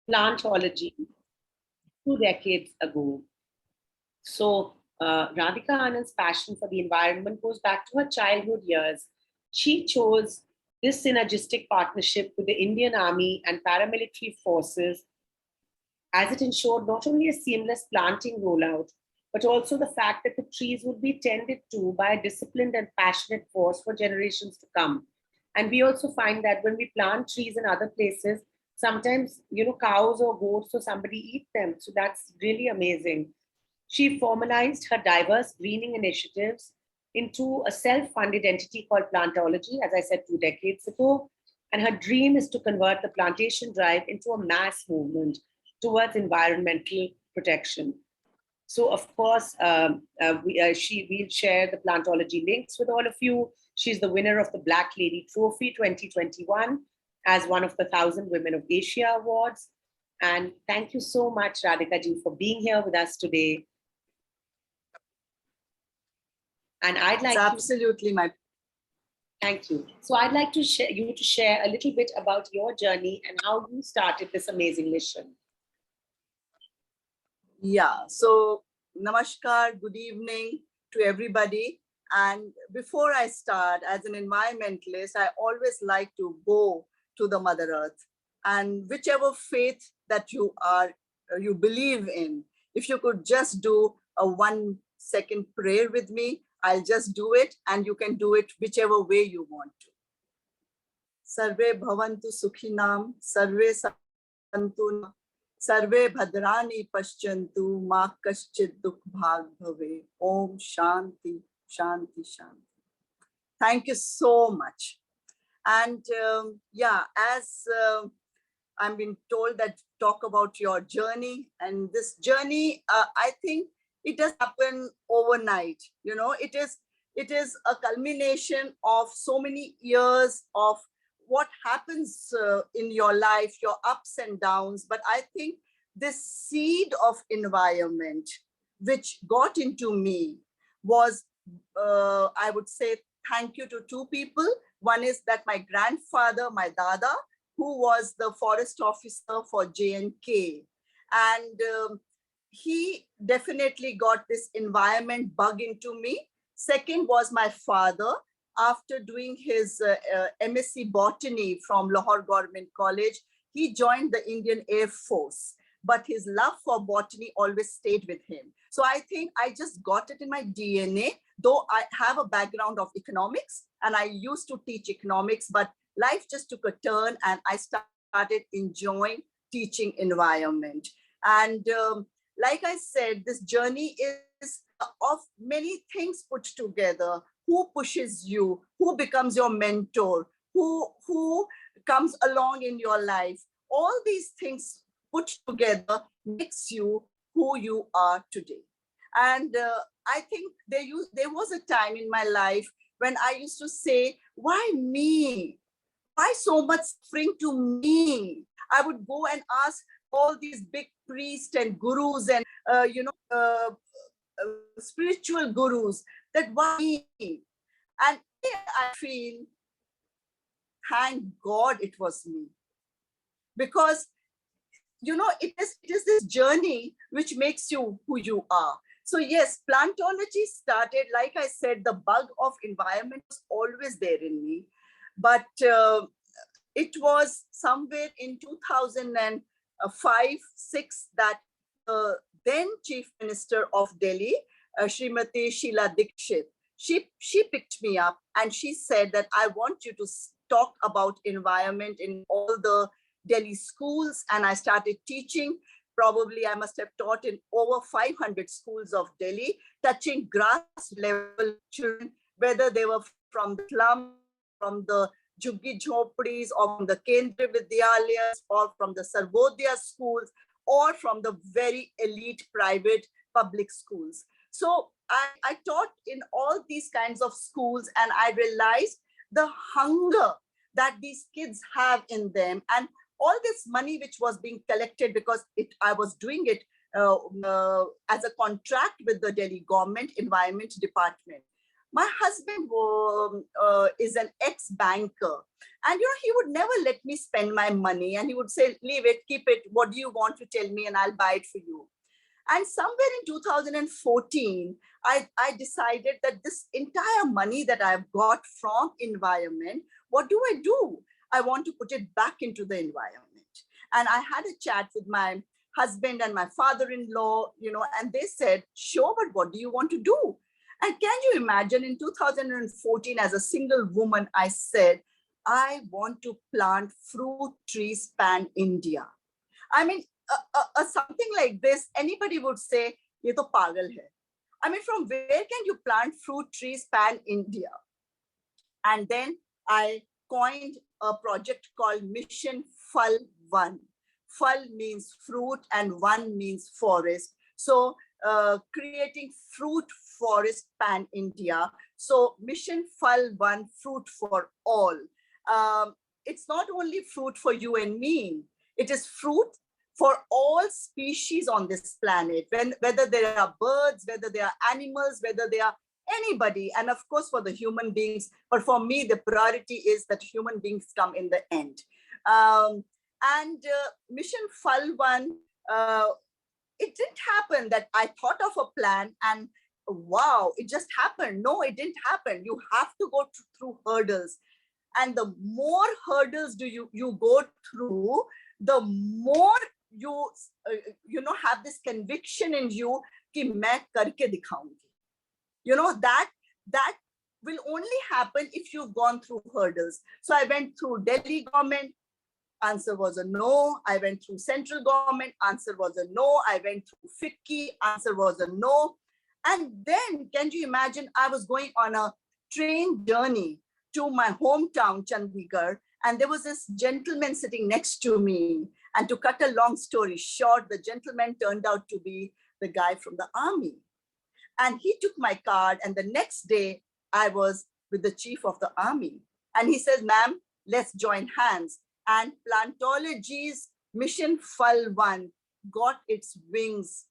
Plantology 2 decades ago. So Radhika Anand's passion for the environment goes back to her childhood years. She chose this synergistic partnership with the Indian Army and paramilitary forces, as it ensured not only a seamless planting rollout, but also the fact that the trees would be tended to by a disciplined and passionate force for generations to come. And we also find that when we plant trees in other places, sometimes, cows or goats or somebody eat them. So that's really amazing. She formalized her diverse greening initiatives into a self-funded entity called Plantology, as I said, 2 decades ago. And her dream is to convert the plantation drive into a mass movement towards environmental protection. So, of course, we'll share the Plantology links with all of you. She's the winner of the Black Lady Trophy 2021 as one of the 1,000 Women of Asia Awards. And thank you so much, Radhika ji, for being here with us today. And I'd like absolutely my. Thank you. So I'd like to share a little bit about your journey and how you started this amazing mission. Yeah, so namaskar, good evening to everybody. And before I start, as an environmentalist, I always like to go to the Mother Earth. And whichever faith that you believe in, if you could just do a 1-second prayer with me, I'll just do it, and you can do it whichever way you want to. Sarve bhavantu sukhinam, sarve santu, sarve bhadrani paschyantu, ma kaschid dukh bhag bhave. Om shanti, shanti, shanti. Thank you so much. And yeah, as I'm being told that talk about your journey, and this journey, I think it does happen overnight. It is a culmination of so many years of what happens in your life, your ups and downs. But I think this seed of environment which got into me was, I would say, thank you to two people. One is that my grandfather, my dada, who was the forest officer for J&K. And he definitely got this environment bug into me. Second was my father. After doing his MSc Botany from Lahore Government College, he joined the Indian Air Force, but his love for botany always stayed with him. So I think I just got it in my DNA, though I have a background of economics and I used to teach economics, but life just took a turn and I started enjoying teaching environment. And like I said, this journey is of many things put together. Who pushes you? Who becomes your mentor? Who comes along in your life? All these things put together makes you who you are today. And I think there was a time in my life when I used to say, why me? Why so much suffering to me? I would go and ask all these big priests and gurus and spiritual gurus that why me? And I feel, thank God it was me. Because it is this journey which makes you who you are. So yes, Plantology started, like I said, the bug of environment was always there in me. But it was somewhere in 2005-6 that then Chief Minister of Delhi, Srimati Sheila Dikshit, she picked me up and she said that I want you to talk about environment in all the Delhi schools. And I started teaching. Probably I must have taught in over 500 schools of Delhi, touching grass level children, whether they were from the slum, from the Juggi Jhopdis, or from the Kendriya Vidyalayas, or from the Sarvodaya schools, or from the very elite private public schools. So I taught in all these kinds of schools, and I realized the hunger that these kids have in them, and all this money which was being collected, because I was doing it as a contract with the Delhi government environment department. My husband is an ex-banker, and he would never let me spend my money, and he would say, leave it, keep it, what do you want to tell me, and I'll buy it for you. And somewhere in 2014, I decided that this entire money that I've got from environment, what do I do? I want to put it back into the environment. And I had a chat with my husband and my father-in-law, and they said, sure, but what do you want to do? And can you imagine, in 2014, as a single woman, I said, I want to plant fruit trees pan-India. I mean, something like this, anybody would say, ye to pagal hai. I mean, from where can you plant fruit trees pan-India? And then I coined a project called Mission Phal 1. Phal means fruit and 1 means forest. So creating fruit forest pan-India. So Mission Phal 1, fruit for all. It's not only fruit for you and me. It is fruit for all species on this planet, whether there are birds, whether they are animals, whether they are anybody, and of course for the human beings. But for me, the priority is that human beings come in the end. Mission Phal 1, it didn't happen that I thought of a plan and wow, it just happened. No, it didn't happen. You have to go through hurdles. And the more hurdles you go through, the more you have this conviction in you कि मैं करके दिखाऊंगी. That will only happen if you've gone through hurdles. So I went through Delhi government, answer was a no. I went through central government, answer was a no. I went through FICCI, answer was a no. And then, can you imagine, I was going on a train journey to my hometown, Chandigarh, and there was this gentleman sitting next to me. And to cut a long story short, the gentleman turned out to be the guy from the army. And he took my card, and the next day I was with the chief of the army. And he says, ma'am, let's join hands. And Plantology's Mission Phal 1 got its wings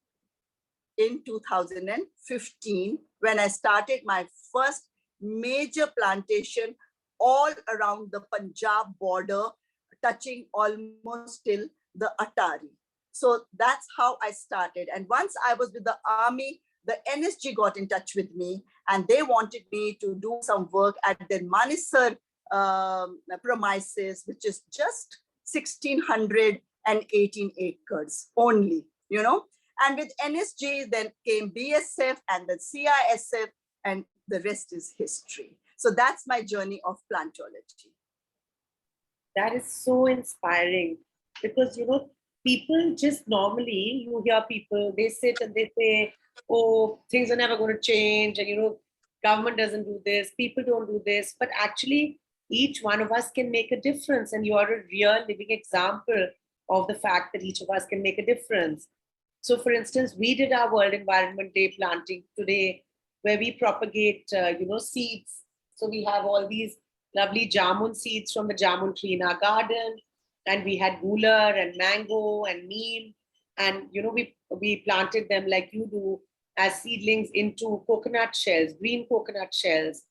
in 2015 when I started my first major plantation all around the Punjab border, touching almost till the Atari. So that's how I started. And once I was with the army, the NSG got in touch with me and they wanted me to do some work at their Manesar premises, which is just 1,618 acres only, And with NSG, then came BSF and the CISF, and the rest is history. So that's my journey of plantology. That is so inspiring because, people just normally, you hear people, they sit and they say, oh, things are never going to change. And, government doesn't do this, people don't do this. But actually, each one of us can make a difference. And you are a real living example of the fact that each of us can make a difference. So, for instance, we did our World Environment Day planting today, where we propagate, seeds. So we have all these lovely jamun seeds from the jamun tree in our garden, and we had gular and mango and neem, and we planted them like you do as seedlings into coconut shells, green coconut shells,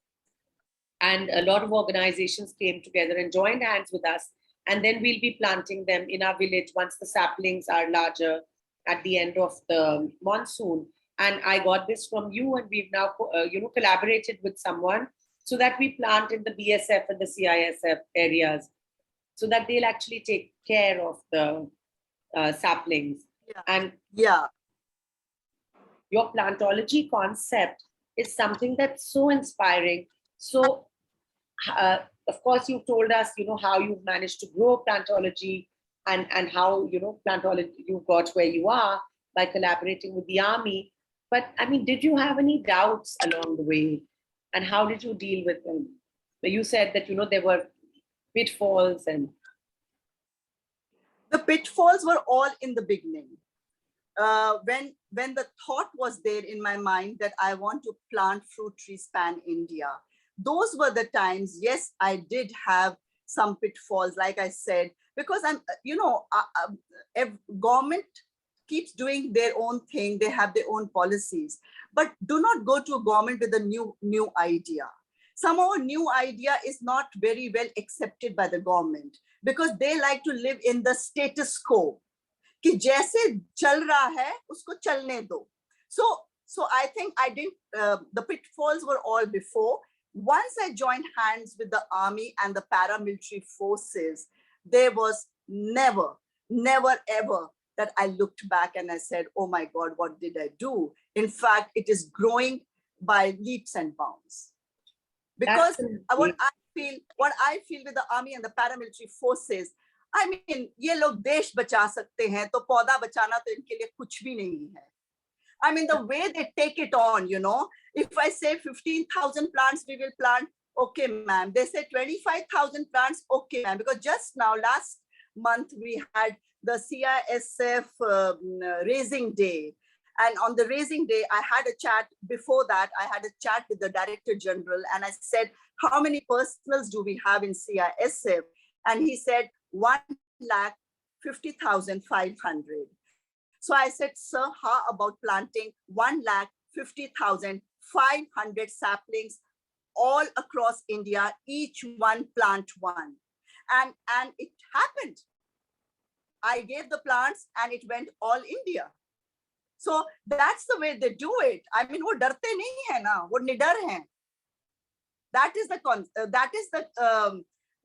and a lot of organizations came together and joined hands with us, and then we'll be planting them in our village once the saplings are larger at the end of the monsoon. And I got this from you, and we've now collaborated with someone so that we plant in the BSF and the CISF areas so that they'll actually take care of the saplings. Yeah. And yeah, your plantology concept is something that's so inspiring. So, of course, you told us, how you've managed to grow plantology and how, plantology, you got where you are by collaborating with the army. But I mean, did you have any doubts along the way? And how did you deal with them? You said that, there were pitfalls and... The pitfalls were all in the beginning. When the thought was there in my mind that I want to plant fruit trees pan-India, those were the times, yes, I did have some pitfalls, like I said, because I'm, government keeps doing their own thing. They have their own policies, but do not go to a government with a new idea. Somehow new idea is not very well accepted by the government because they like to live in the status quo. कि जैसे चल रहा है उसको चलने दो. So I think I didn't, the pitfalls were all before. Once I joined hands with the army and the paramilitary forces, there was never ever that I looked back and I said, oh my God, what did I do? In fact, it is growing by leaps and bounds. Because what I feel with the army and the paramilitary forces, I mean, ये लोग देश बचा सकते हैं, तो पौधा बचाना तो इनके लिए कुछ भी नहीं है. I mean, the way they take it on, you know, if I say 15,000 plants we will plant, okay, ma'am. They say 25,000 plants, okay, ma'am. Because just now, last month, we had the CISF raising day. And on the raising day, I had a chat. Before that, I had a chat with the Director General. And I said, how many personals do we have in CISF? And he said, 1,50,500. So I said, sir, how about planting 1,50,500 saplings all across India, each one plant one. And it happened. I gave the plants and it went all India. So that's the way they do it. I mean, वो डरते नहीं है ना, वो निडर हैं. That is the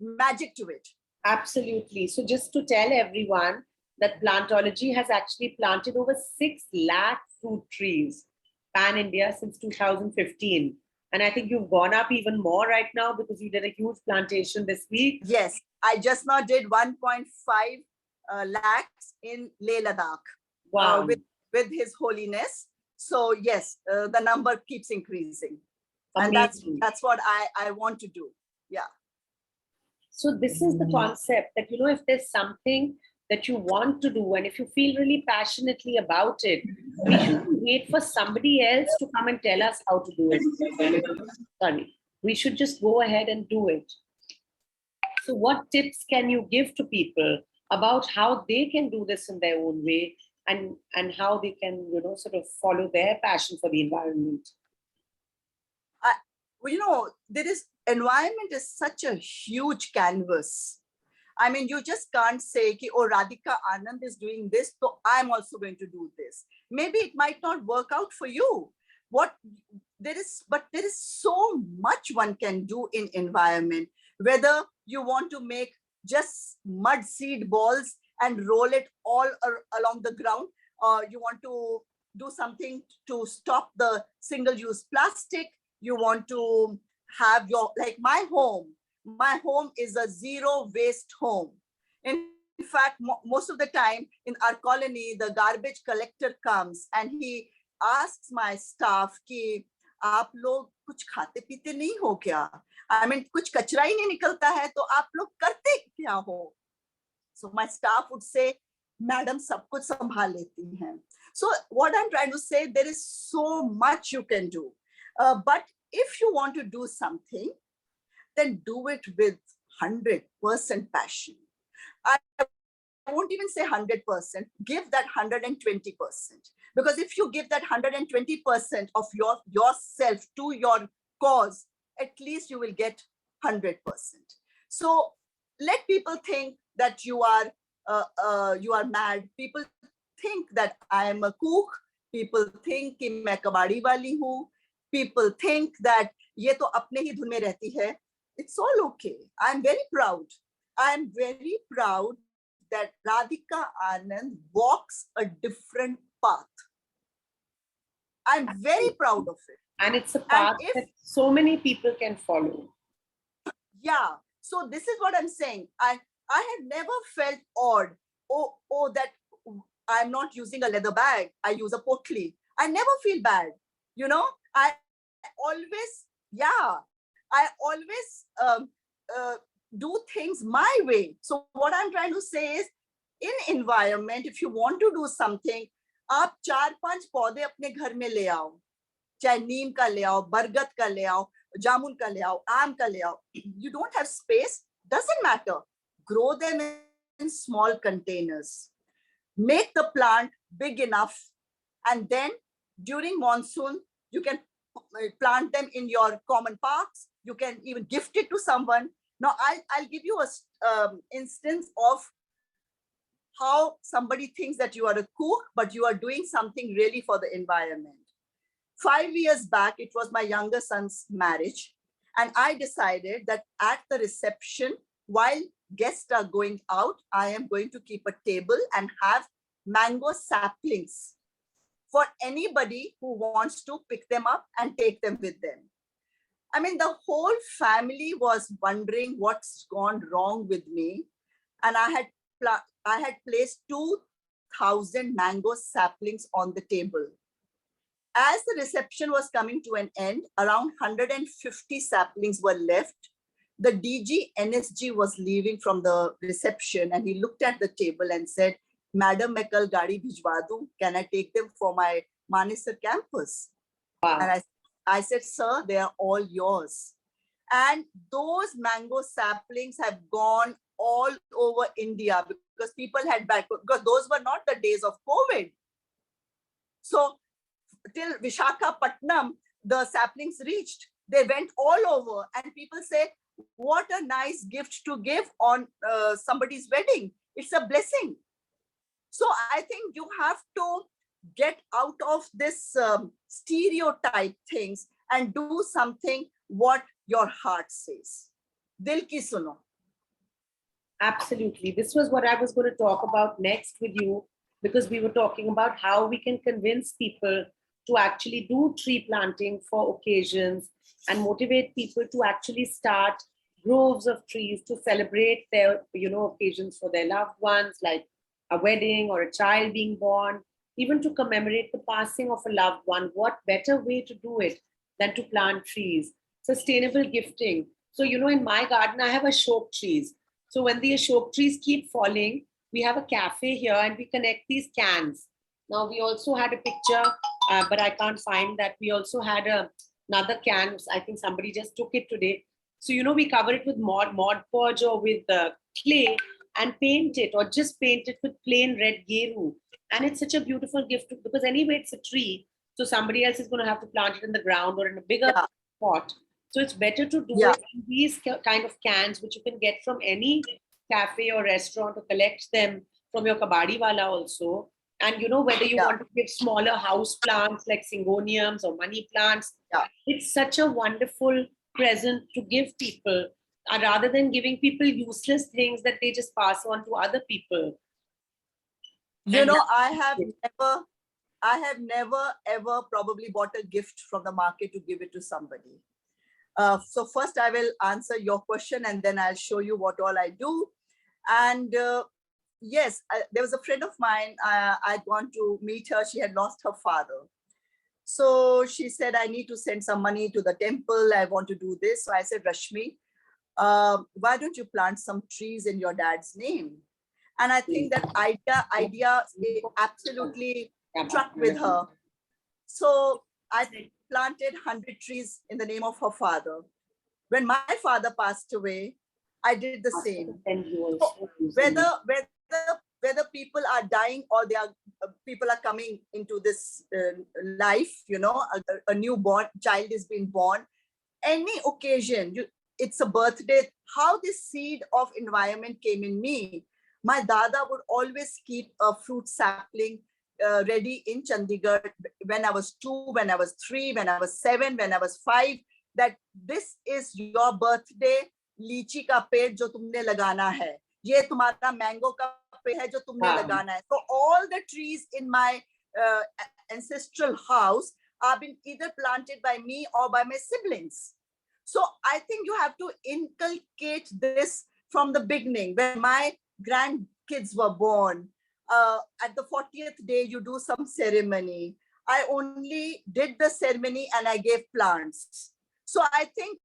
magic to it. Absolutely. So just to tell everyone that Plantology has actually planted over 6 lakh fruit trees pan-India since 2015. And I think you've gone up even more right now because you did a huge plantation this week. Yes, I just now did 1.5 lakhs in Leh Ladakh. Wow. With His Holiness. So yes, the number keeps increasing. Amazing. And that's what I want to do. Yeah. So this is the concept that, you know, if there's something that you want to do and if you feel really passionately about it, we shouldn't wait for somebody else to come and tell us how to do it. Sorry. We should just go ahead and do it. So what tips can you give to people about how they can do this in their own way and how they can, you know, sort of follow their passion for the environment? Well, you know, environment is such a huge canvas. I mean, you just can't say, oh, Radhika Anand is doing this, so I'm also going to do this. Maybe it might not work out for you. But there is so much one can do in environment. Whether you want to make just mud seed balls and roll it all along the ground, or you want to do something to stop the single-use plastic. You want to have like my home is a zero waste home. In fact, most of the time in our colony, the garbage collector comes and he asks my staff कि आप लोग कुछ खाते पीते नहीं हो क्या? I mean, कुछ कचरा ही नहीं निकलता है तो आप लोग करते क्या हो? So my staff would say, Madam, सब कुछ संभाल लेती हैं. So what I'm trying to say, there is so much you can do. But if you want to do something, then do it with 100% passion. I won't even say 100%, give that 120%. Because if you give that 120% of yourself to your cause, at least you will get 100%. So let people think that you are mad. People think that I am a cook. People think कि मैं कबाड़ी वाली हूँ. People think that ये तो अपने ही धुन में रहती है. It's all okay. I'm very proud. I'm very proud that Radhika Anand walks a different path. I'm very proud of it. And it's a path that so many people can follow. Yeah. So this is what I'm saying. I had never felt odd. Oh, that I'm not using a leather bag. I use a potli. I never feel bad. You know, I always do things my way. So what I'm trying to say is, in environment, if you want to do something, आप 4-5 पौधे अपने घर में ले आओ. चाहे नीम का ले आओ, बरगद का ले आओ, जामुन का ले आओ, आम का ले आओ. You don't have space, doesn't matter. Grow them in small containers. Make the plant big enough. And then during monsoon, you can plant them in your common parks. You can even gift it to someone. Now, I'll give you a instance of how somebody thinks that you are a cook, but you are doing something really for the environment. 5 years back, it was my younger son's marriage. And I decided that at the reception, while guests are going out, I am going to keep a table and have mango saplings for anybody who wants to pick them up and take them with them. I mean, the whole family was wondering what's gone wrong with me. And I had placed 2,000 mango saplings on the table. As the reception was coming to an end, around 150 saplings were left. The DG NSG was leaving from the reception and he looked at the table and said, Madam, मैं कल गाड़ी भिजवा दूं. Can I take them for my Manesar campus? Wow. And I said, sir, they are all yours. And those mango saplings have gone all over India because people had because those were not the days of COVID. So till Vishakhapatnam, the saplings reached. They went all over and people say, what a nice gift to give on somebody's wedding. It's a blessing. So I think you have to get out of this stereotype things and do something what your heart says. Dil ki suno. Absolutely. This was what I was going to talk about next with you, because we were talking about how we can convince people to actually do tree planting for occasions and motivate people to actually start groves of trees to celebrate their, occasions for their loved ones, like a wedding or a child being born, even to commemorate the passing of a loved one. What better way to do it than to plant trees? Sustainable gifting. So, in my garden, I have ashok trees. So when the ashok trees keep falling, we have a cafe here and we connect these cans. Now, we also had a picture, but I can't find that. We also had another can. I think somebody just took it today. So, we cover it with Mod Podge or with clay and paint it, or just paint it with plain red geru. And it's such a beautiful gift because anyway, it's a tree. So somebody else is going to have to plant it in the ground or in a bigger pot. So it's better to do it in these kind of cans, which you can get from any cafe or restaurant, or collect them from your kabadi wala also. And whether you want to give smaller house plants like syngoniums or money plants, it's such a wonderful present to give people, rather than giving people useless things that they just pass on to other people. I have never ever probably bought a gift from the market to give it to somebody. So first I will answer your question and then I'll show you what all I do. And yes, there was a friend of mine, I'd gone to meet her. She had lost her father. So she said, I need to send some money to the temple. I want to do this. So I said, Rashmi, why don't you plant some trees in your dad's name? And I think that idea absolutely struck with her. So I planted 100 trees in the name of her father. When my father passed away, I did the same. So whether people are dying or people are coming into this life, a newborn child is being born, any occasion, it's a birthday, how this seed of environment came in me. My dada would always keep a fruit sapling ready in Chandigarh when I was 2, when I was 3, when I was 7, when I was 5, that this is your birthday, लीची का पेड़ जो तुमने लगाना है, ये तुम्हारा mango का पेड़ है जो तुमने लगाना है. So all the trees in my ancestral house have been either planted by me or by my siblings. So I think you have to inculcate this from the beginning. When my grandkids were born, at the 40th day, you do some ceremony. I only did the ceremony and I gave plants. So I think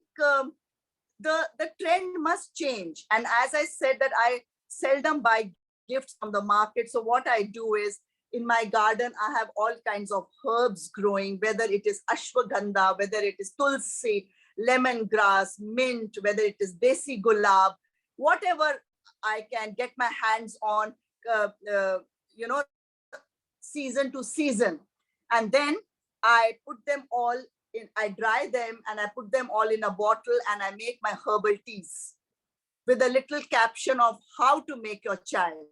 the trend must change. And as I said that I seldom buy gifts from the market. So what I do is, in my garden, I have all kinds of herbs growing, whether it is ashwagandha, whether it is tulsi, lemongrass, mint, whether it is desi gulab, whatever I can get my hands on, season to season. And then I put them all in, I dry them and I put them all in a bottle and I make my herbal teas with a little caption of how to make your child,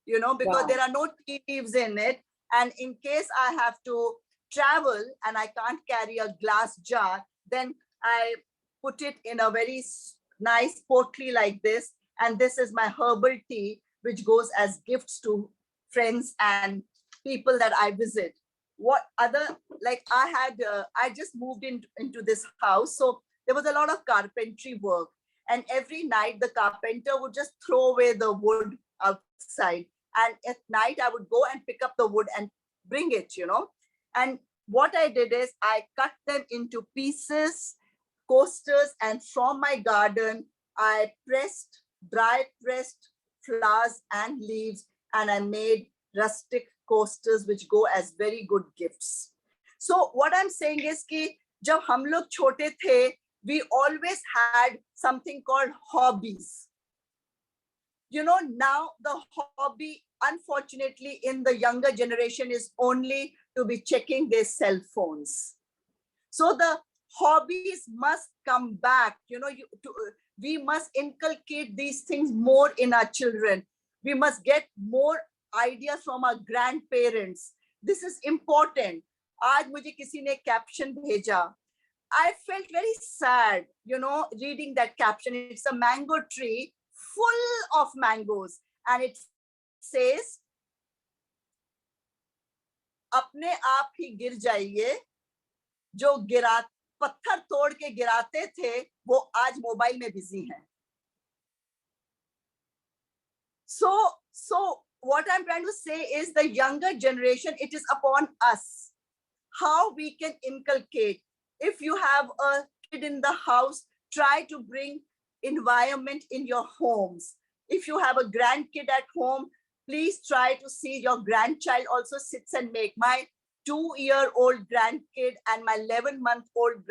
you know, because there are no tea leaves in it. And in case I have to travel and I can't carry a glass jar, then I put it in a very nice potli like this. And this is my herbal tea, which goes as gifts to friends and people that I visit. What other, like I just moved into this house. So there was a lot of carpentry work. And every night the carpenter would just throw away the wood outside. And at night I would go and pick up the wood and bring it, you know. And what I did is I cut them into pieces, coasters, and from my garden, I dry pressed flowers and leaves, and I made rustic coasters which go as very good gifts. So what I'm saying is कि जब हम लोग छोटे थे, we always had something called hobbies. You know, now the hobby, unfortunately, in the younger generation is only to be checking their cell phones. So the hobbies must come back. You know, we must inculcate these things more in our children. We must get more ideas from our grandparents. This is important. आज मुझे किसी ने caption भेजा. I felt very sad, you know, reading that caption. It's a mango tree full of mangoes. And it says, अपने आप ही गिर जाइए, जो पत्थर तोड़ के गिराते थे, वो आज मोबाइल में बिजी हैं. So what I'm trying to say is the younger generation, it is upon us how we can inculcate. If you have a kid in the house, try to bring environment in your homes. If you have a grandkid at home, please try to see your grandchild also sits and make. My 2-year-old grandkid and my 11-month-old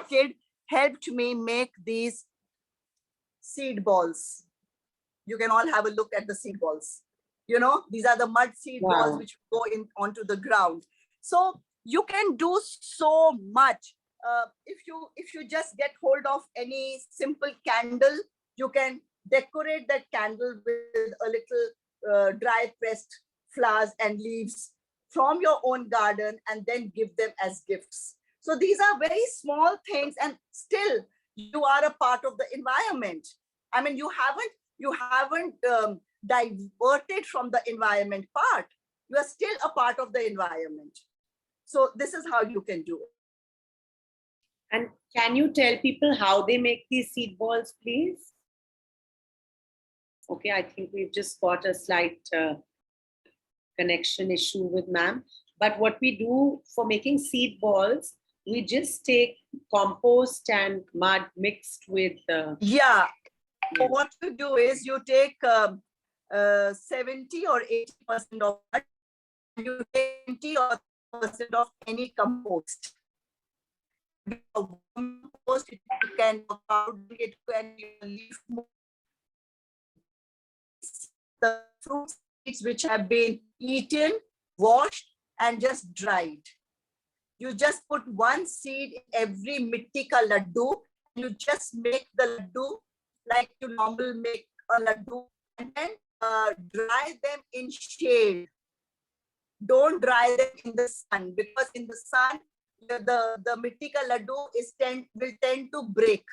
kid helped me make these seed balls. You can all have a look at the seed balls. You know, these are the mud seed balls which go in onto the ground. So you can do so much. If you just get hold of any simple candle, you can decorate that candle with a little dry pressed flowers and leaves from your own garden and then give them as gifts. So these are very small things, and still you are a part of the environment. I mean, you haven't diverted from the environment part. You are still a part of the environment. So this is how you can do it. And can you tell people how they make these seed balls, please? Okay, I think we've just got a slight connection issue with ma'am. But what we do for making seed balls, we just take compost and mud mixed with... Yeah. So what you do is you take 70 or 80% of mud, and you take 20 or 30% of any compost. Compost, you can powder it and you leave the fruit seeds which have been eaten, washed, and just dried. You just put one seed in every mitti ka laddu. You just make the laddu like you normally make a laddu, and then dry them in shade. Don't dry them in the sun, because in the sun, the mitti ka laddu will tend to break.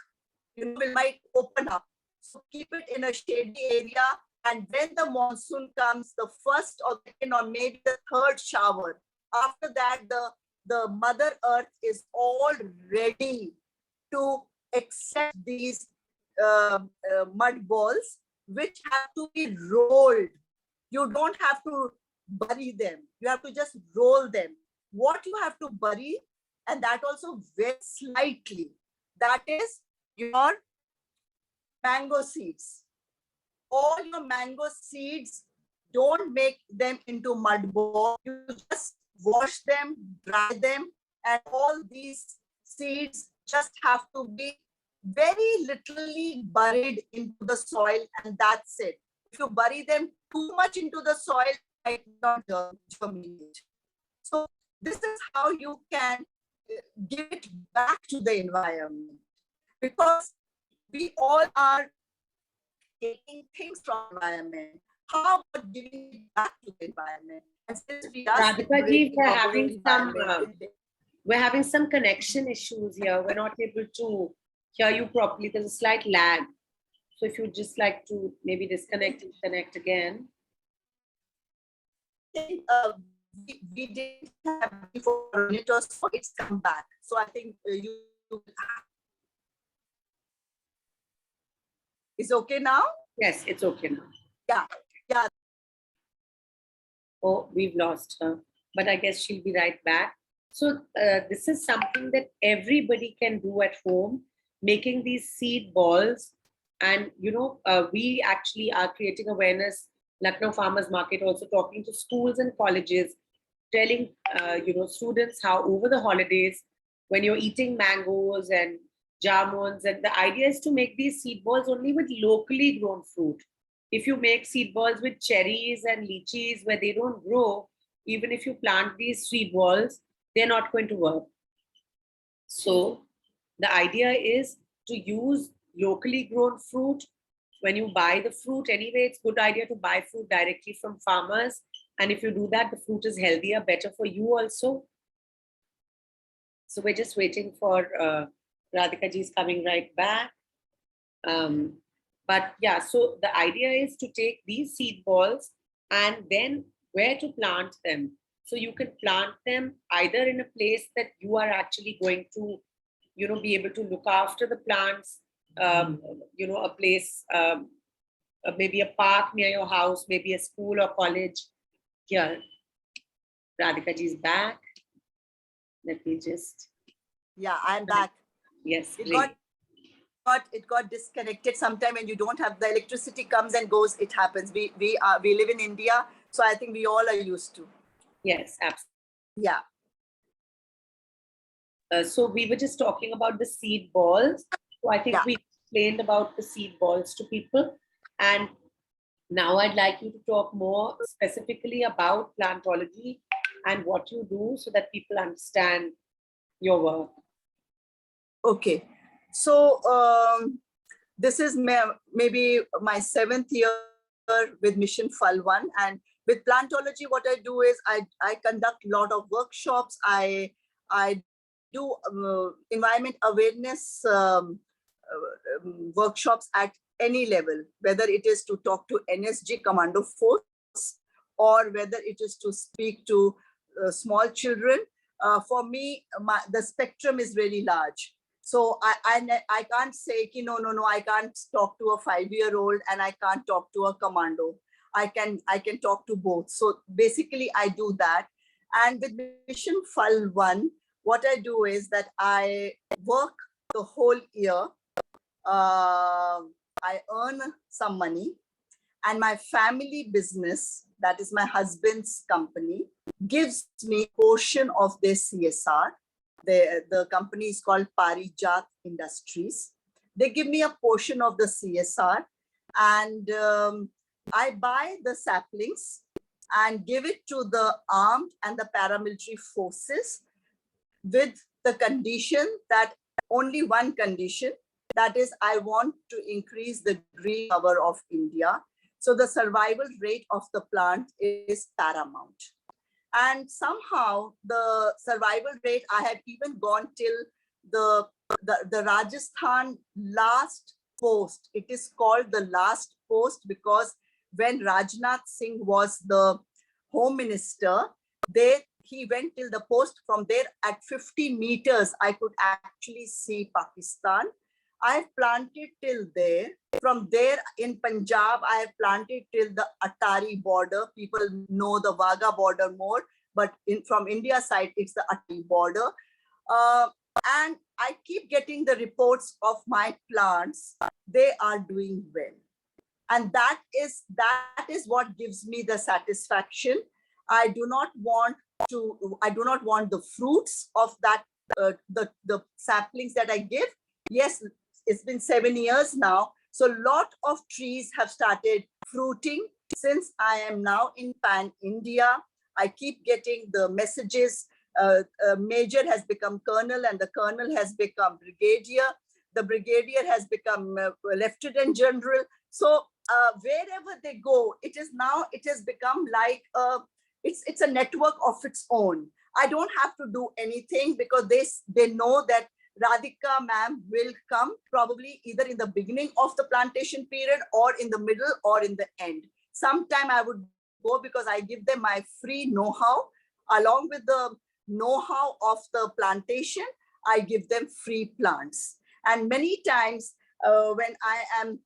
You know, it might open up. So keep it in a shady area. And when the monsoon comes, the first or second or maybe the third shower, after that, the Mother Earth is all ready to accept these mud balls, which have to be rolled. You don't have to bury them. You have to just roll them. What you have to bury, and that also very slightly, that is your mango seeds. All your mango seeds, don't make them into mud balls. You just wash them, dry them, and all these seeds just have to be very literally buried into the soil, and that's it. If you bury them too much into the soil, might not germinate. So this is how you can give it back to the environment, because we all are taking things from environment. How about giving it back to the environment? And since we are Radhika ji, environment, we're having some connection issues here. We're not able to hear you properly. There's a slight lag. So if you'd just like to maybe disconnect and connect again. We didn't have before a minute or so, it's come back. So I think it's okay now? Yes, it's okay now. Yeah, yeah. Oh, we've lost her, but I guess she'll be right back. So this is something that everybody can do at home, making these seed balls. And, we actually are creating awareness, Lucknow Farmers Market, also talking to schools and colleges, telling, students how over the holidays, when you're eating mangoes and jamuns, and the idea is to make these seed balls only with locally grown fruit. If you make seed balls with cherries and lychees where they don't grow, even if you plant these seed balls, they're not going to work. So the idea is to use locally grown fruit. When you buy the fruit, anyway, it's a good idea to buy fruit directly from farmers. And if you do that, the fruit is healthier, better for you also. So we're just waiting for Radhika ji is coming right back. But yeah, so the idea is to take these seed balls and then where to plant them. So you can plant them either in a place that you are actually going to, be able to look after the plants, a place, maybe a park near your house, maybe a school or college. Here, Radhika ji is back. Let me just. Yeah, I'm back. Yes, it got disconnected sometime when you don't have the electricity comes and goes. It happens. We live in India, so I think we all are used to. Yes, absolutely. Yeah. So we were just talking about the seed balls. So I think we explained about the seed balls to people. And now I'd like you to talk more specifically about Plantology and what you do so that people understand your work. Okay. So this is maybe my 7th year with Mission Phal 1. And with Plantology, what I do is I conduct a lot of workshops. I do environment awareness workshops at any level, whether it is to talk to NSG Commando Force or whether it is to speak to small children. For me, the spectrum is very large. So I can't say, no, I can't talk to a 5-year-old and I can't talk to a commando. I can talk to both. So basically I do that. And with Mission Phal 1, what I do is that I work the whole year. I earn some money, and my family business, that is my husband's company, gives me a portion of their CSR. The company is called Parijat Industries. They give me a portion of the CSR, and I buy the saplings and give it to the armed and the paramilitary forces with the condition that only one condition, that is, I want to increase the green cover of India. So the survival rate of the plant is paramount. And somehow the survival rate, I have even gone till the Rajasthan last post. It is called the last post because when Rajnath Singh was the home minister, he went till the post. From there at 50 meters, I could actually see Pakistan. I have planted till there. From there in Punjab, I have planted till the Atari border. People know the Wagah border more, but from India side, it's the Atari border. And I keep getting the reports of my plants. They are doing well. And that is what gives me the satisfaction. I do not want the fruits of that, the saplings that I give. Yes, it's been 7 years now. So a lot of trees have started fruiting. since I am now in Pan India, I keep getting the messages. Major has become colonel, and the colonel has become brigadier. The brigadier has become lieutenant general. So wherever they go, it has become like it's a network of its own. I don't have to do anything because they know that Radhika ma'am will come probably either in the beginning of the plantation period or in the middle or in the end. Sometime I would go because I give them my free know-how. Along with the know-how of the plantation, I give them free plants. And many times when I am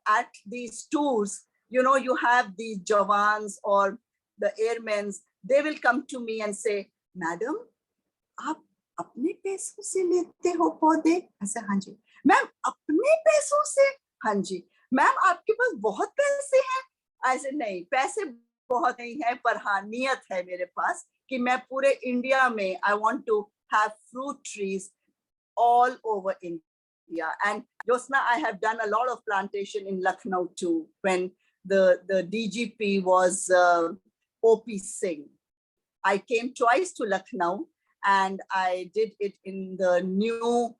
at these tours, you have these Jawans or the airmen, they will come to me and say, Madam, आप अपने पैसों से लेते हो पौधे? ऐसे हाँ जी. Ma'am अपने पैसों से? हाँ जी. मैम आपके पास बहुत पैसे हैं? ऐसे नहीं, पैसे बहुत नहीं है, पर हाँ नियत है मेरे पास कि मैं पूरे इंडिया में I want to have fruit trees all over India. And Jyotsna, I have done a lot of plantation in Lucknow too, when the DGP was OP Singh. I came twice to Lucknow and I did it in the new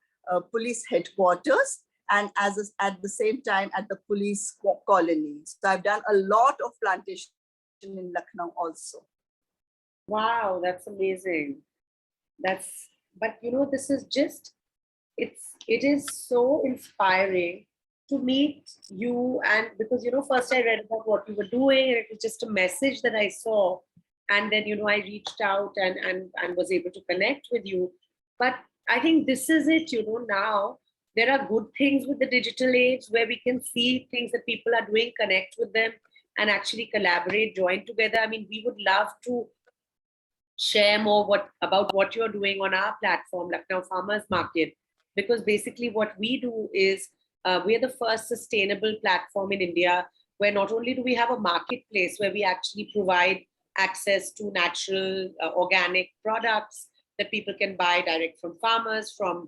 police headquarters and at the same time at the police colony. So I've done a lot of plantation in Lucknow also. Wow, that's amazing. But this is just, it is so inspiring to meet you. And because, first I read about what you were doing and it was just a message that I saw. And then, I reached out and was able to connect with you. But I think this is it, now there are good things with the digital age where we can see things that people are doing, connect with them and actually collaborate, join together. I mean, we would love to share more about what you're doing on our platform, Lucknow Farmers Market, because basically what we do is we're the first sustainable platform in India where not only do we have a marketplace where we actually provide access to natural organic products that people can buy direct from farmers, from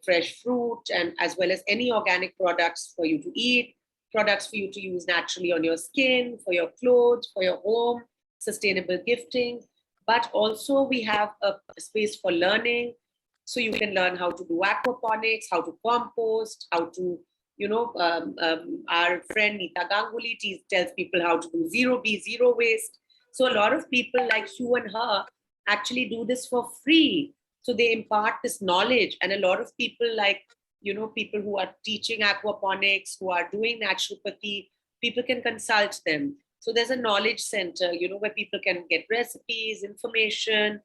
fresh fruit, and as well as any organic products for you to eat, products for you to use naturally on your skin, for your clothes, for your home, sustainable gifting. But also we have a space for learning. So you can learn how to do aquaponics, how to compost, how to, our friend Neeta Ganguly tells people how to do zero B, zero waste. So a lot of people like you and her actually do this for free. So they impart this knowledge, and a lot of people like, people who are teaching aquaponics, who are doing naturopathy, people can consult them. So there's a knowledge center, where people can get recipes, information,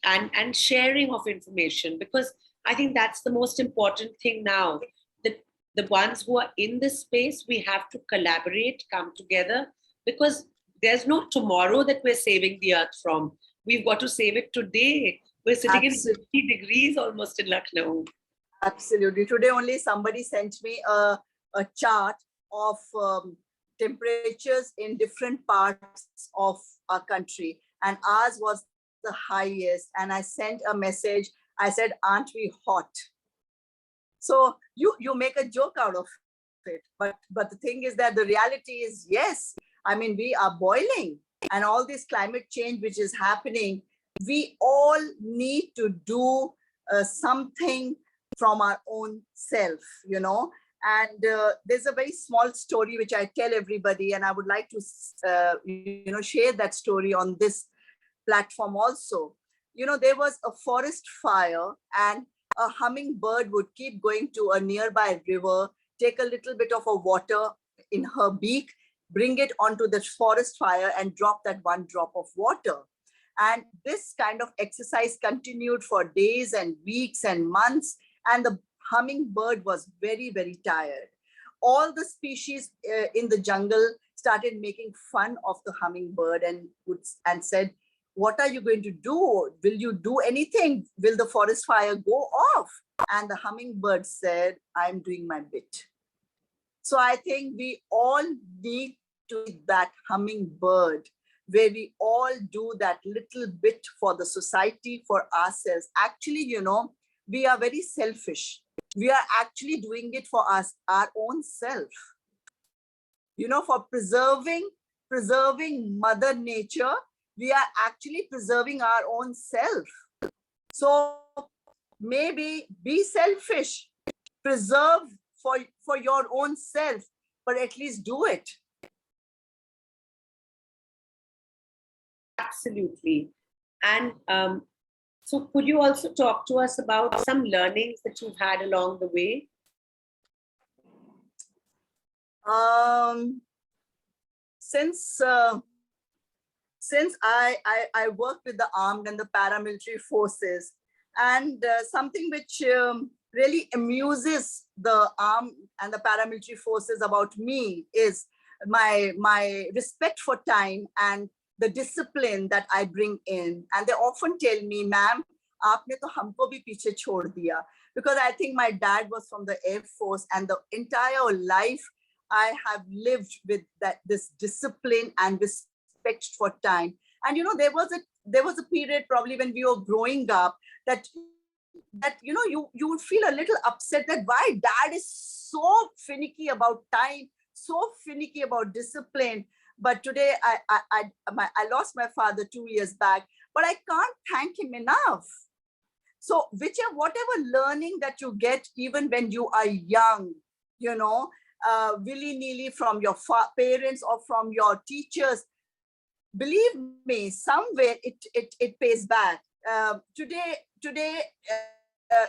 and sharing of information, because I think that's the most important thing now. That the ones who are in this space, we have to collaborate, come together, because there's no tomorrow that we're saving the earth from. We've got to save it today. We're sitting in 50 degrees almost in Lucknow. Absolutely. Today only somebody sent me a chart of temperatures in different parts of our country, and ours was the highest. And I sent a message. I said, aren't we hot? So you make a joke out of it. But the thing is that the reality is, yes, I mean, we are boiling, and all this climate change which is happening, we all need to do something from our own self, And there's a very small story which I tell everybody, and I would like to, share that story on this platform also. There was a forest fire, and a hummingbird would keep going to a nearby river, take a little bit of a water in her beak, bring it onto the forest fire and drop that one drop of water. And this kind of exercise continued for days and weeks and months. And the hummingbird was very, very tired. All the species in the jungle started making fun of the hummingbird and said, what are you going to do? Will you do anything? Will the forest fire go off? And the hummingbird said, I'm doing my bit. So I think we all need to be that hummingbird, where we all do that little bit for the society, for ourselves. Actually, we are very selfish. We are actually doing it for us, our own self. For preserving preserving Mother Nature, we are actually preserving our own self. So maybe be selfish, preserve for your own self, but at least do it. Absolutely. And so could you also talk to us about some learnings that you've had along the way? Since I work with the armed and the paramilitary forces, and something which really amuses the armed and the paramilitary forces about me is my respect for time and the discipline that I bring in. And they often tell me, ma'am, aapne to humko bhi piche chhod diya. Because I think my dad was from the Air Force, and the entire life I have lived with this discipline and respect for time. And you know, there was a period probably when we were growing up that you know, you would feel a little upset that why dad is so finicky about time, so finicky about discipline. But today I lost my father 2 years back, but I can't thank him enough. So whatever learning that you get, even when you are young, you know, willy-nilly from your parents or from your teachers, believe me, somewhere it pays back. Today,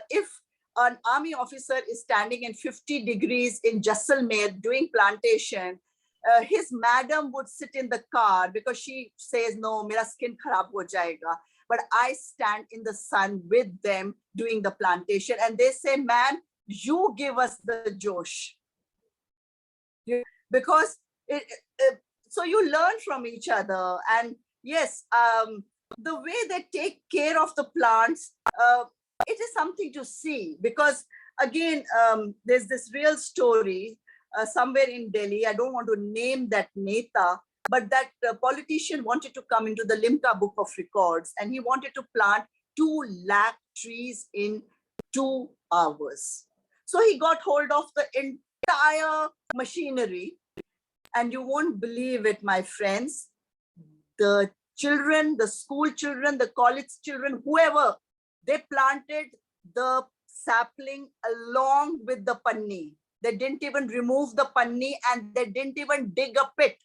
if an army officer is standing in 50 degrees in Jaisalmer doing plantation, his madam would sit in the car because she says, no, mera skin kharab ho jayega. But I stand in the sun with them doing the plantation, and they say, ma'am, you give us the josh. Because so you learn from each other. And yes, the way they take care of the plants, it is something to see. Because again, there's this real story somewhere in Delhi. I don't want to name that Neta, but that politician wanted to come into the Limca Book of Records, and he wanted to plant 2 lakh trees in 2 hours. So he got hold of the entire machinery, and you won't believe it, my friends. The children, the school children, the college children, whoever, they planted the sapling along with the panni. They didn't even remove the panni, and they didn't even dig a pit.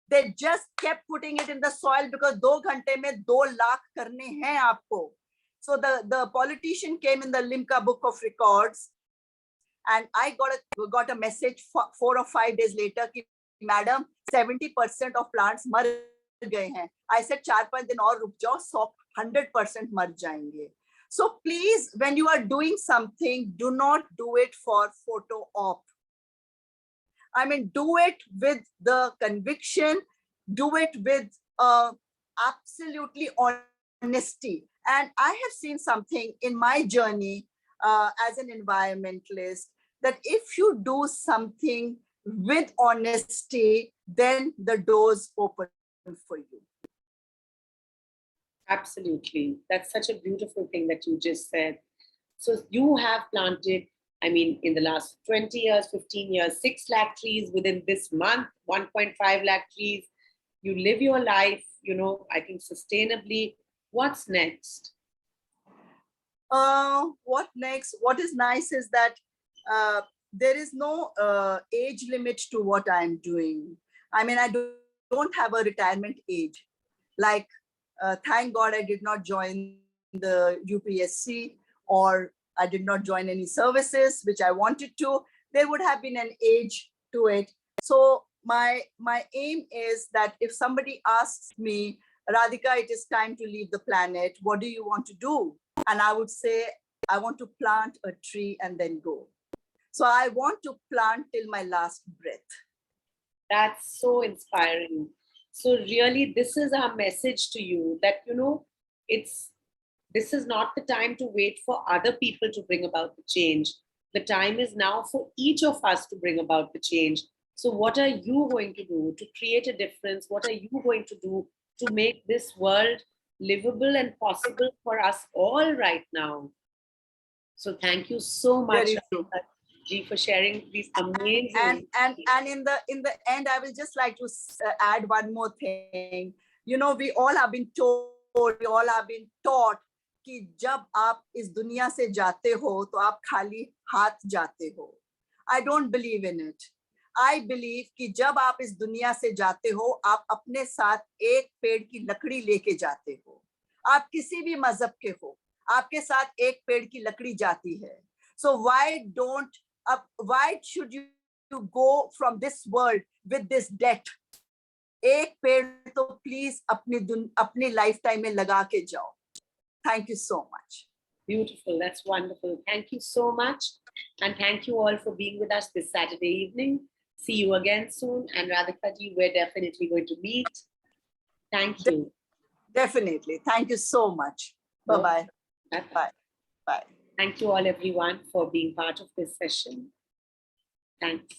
They just kept putting it in the soil because 2 ghante mein 2 lakh karne hain aapko. So the politician came in the Limca Book of Records, and I got a message 4 or 5 days later, ki, madam, 70% of plants mar gaye hain. I said 4-5 din aur ruk jao, 100% mar jayenge. So please, when you are doing something, do not do it for photo op. I mean, do it with the conviction, do it with absolutely honesty. And I have seen something in my journey as an environmentalist, that if you do something with honesty, then the doors open for you. Absolutely. That's such a beautiful thing that you just said. So you have planted, I mean, in the last 20 years, 15 years, 6 lakh trees within this month, 1.5 lakh trees. You live your life, you know, I think sustainably. What's next? What next? What is nice is that there is no age limit to what I'm doing. I mean, I don't have a retirement age. Like, thank God I did not join the UPSC, or I did not join any services, which I wanted to. There would have been an age to it. So my aim is that if somebody asks me, Radhika, it is time to leave the planet, what do you want to do? And I would say, I want to plant a tree and then go. So I want to plant till my last breath. That's so inspiring. So really, this is our message to you, that, you know, this is not the time to wait for other people to bring about the change. The time is now for each of us to bring about the change. So what are you going to do to create a difference? What are you going to do to make this world livable and possible for us all right now? So thank you so much. Very true. Ji, for sharing these amazing. And in the end, I will just like to add one more thing. You know, we all have been told, we all have been taught कि जब आप इस दुनिया से जाते हो तो आप खाली हाथ जाते हो. I don't believe in it. I believe कि जब आप इस दुनिया से जाते हो आप अपने साथ एक पेड़ की लकड़ी लेके जाते हो. आप किसी भी मजहब के हो, आपके साथ एक पेड़ की लकड़ी जाती है. So why should you go from this world with this debt? एक पेड़ तो प्लीज अपनी लाइफ टाइम में लगा के जाओ. Thank you so much. Beautiful. That's wonderful. Thank you so much. And thank you all for being with us this Saturday evening. See you again soon. And Radhika ji, we're definitely going to meet. Thank you. Definitely. Thank you so much. Bye-bye. Bye-bye. Bye. Thank you all, everyone, for being part of this session. Thanks.